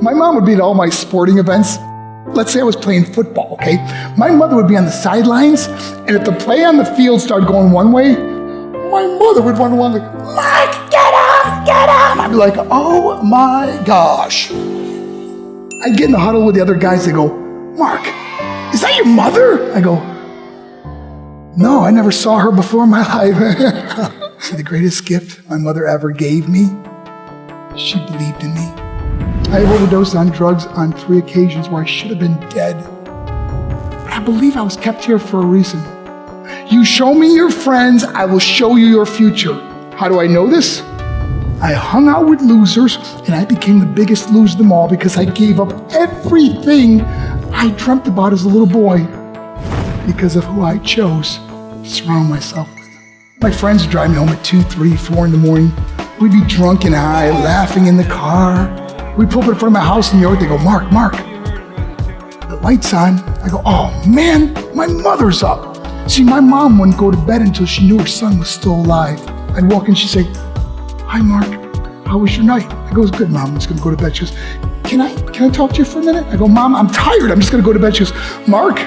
My mom would be at all my sporting events. Let's say I was playing football, okay? My mother would be on the sidelines, and if the play on the field started going one way, my mother would run along like, Mark, get him, get him! I'd be like, oh my gosh. I'd get in the huddle with the other guys, they go, Mark, is that your mother? I go, no, I never saw her before in my life. See, the greatest gift my mother ever gave me, she believed in me. I overdosed on drugs on 3 occasions where I should have been dead. But I believe I was kept here for a reason. You show me your friends, I will show you your future. How do I know this? I hung out with losers, and I became the biggest loser of them all because I gave up everything I dreamt about as a little boy because of who I chose to surround myself with. My friends would drive me home at 2, 3, 4 in the morning. We'd be drunk and high, laughing in the car. We'd pull up in front of my house in New York. They go, Mark, the light's on. I go, oh man, my mother's up. See, my mom wouldn't go to bed until she knew her son was still alive. I'd walk in, she'd say, hi Mark, how was your night? I go, it was good, Mom, I'm just gonna go to bed. She goes, can I talk to you for a minute? I go, Mom, I'm tired, I'm just gonna go to bed. She goes, Mark,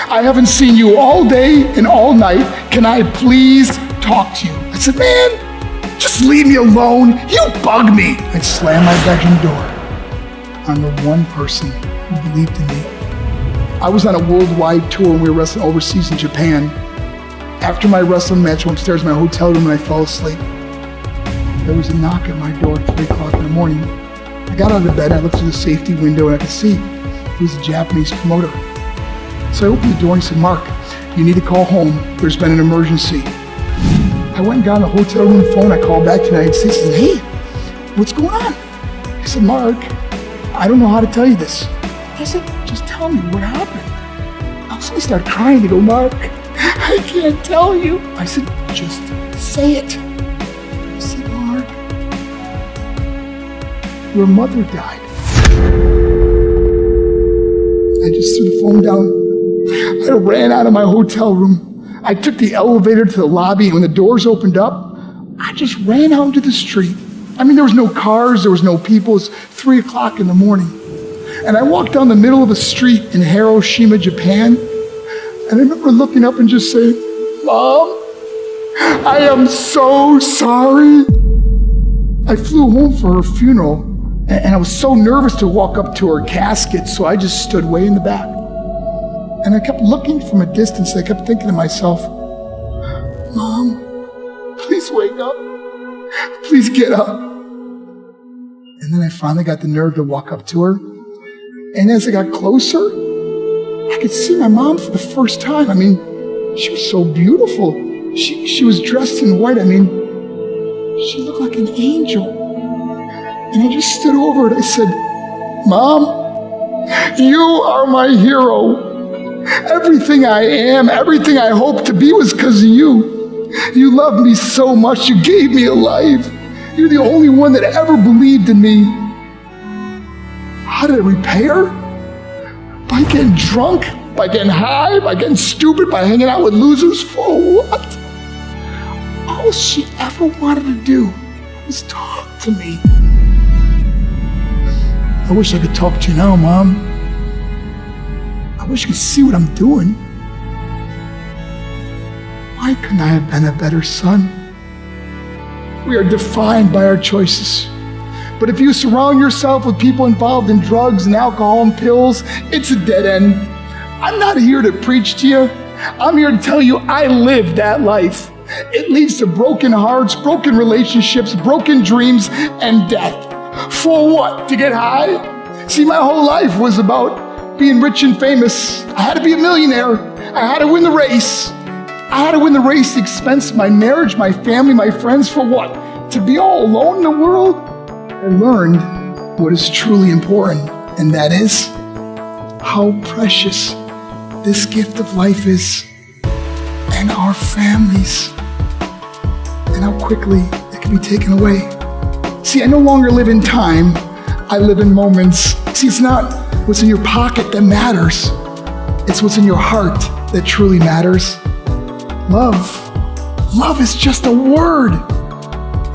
I haven't seen you all day and all night. Can I please talk to you? I said, man, just leave me alone. You bug me. I'd slam my bedroom door on the one person who believed in me. I was on a worldwide tour when we were wrestling overseas in Japan. After my wrestling match, I went upstairs in my hotel room and I fell asleep. There was a knock at my door at 3 o'clock in the morning. I got out of bed, I looked through the safety window and I could see it was a Japanese promoter. So I opened the door and he said, Mark, you need to call home. There's been an emergency. I went and got on the hotel room phone. I called back to the United States and said, hey, what's going on? He said, Mark, I don't know how to tell you this. I said, just tell me what happened. I was going to start crying. They go, Mark, I can't tell you. I said, just say it. He said, Mark, your mother died. I just threw the phone down. I ran out of my hotel room. I took the elevator to the lobby, and when the doors opened up, I just ran out into the street. I mean, there was no cars, there was no people. It was 3 o'clock in the morning. And I walked down the middle of the street in Hiroshima, Japan, and I remember looking up and just saying, Mom, I am so sorry. I flew home for her funeral, and I was so nervous to walk up to her casket, so I just stood way in the back. And I kept looking from a distance. I kept thinking to myself, Mom, please wake up. Please get up. And then I finally got the nerve to walk up to her. And as I got closer, I could see my mom for the first time. I mean, she was so beautiful. She was dressed in white. I mean, she looked like an angel. And I just stood over it. I said, Mom, you are my hero. Everything I am, everything I hope to be was because of you. You loved me so much. You gave me a life. You're the only one that ever believed in me. How did I repay her? By getting drunk? By getting high? By getting stupid? By hanging out with losers? For what? All she ever wanted to do was talk to me. I wish I could talk to you now, Mom. I wish you could see what I'm doing. Why couldn't I have been a better son? We are defined by our choices. But if you surround yourself with people involved in drugs and alcohol and pills, it's a dead end. I'm not here to preach to you. I'm here to tell you I lived that life. It leads to broken hearts, broken relationships, broken dreams, and death. For what? To get high? See, my whole life was about being rich and famous. I had to be a millionaire. I had to win the race. I had to win the race at the expense of my marriage, my family, my friends. For what? To be all alone in the world? I learned what is truly important, and that is how precious this gift of life is, and our families, and how quickly it can be taken away. See, I no longer live in time. I live in moments. See, it's not what's in your pocket that matters. It's what's in your heart that truly matters. Love is just a word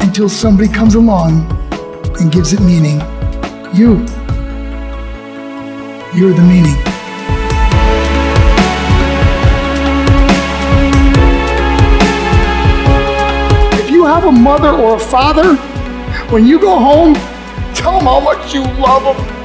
until somebody comes along and gives it meaning. You're the meaning. If you have a mother or a father, when you go home, tell them how much you love them.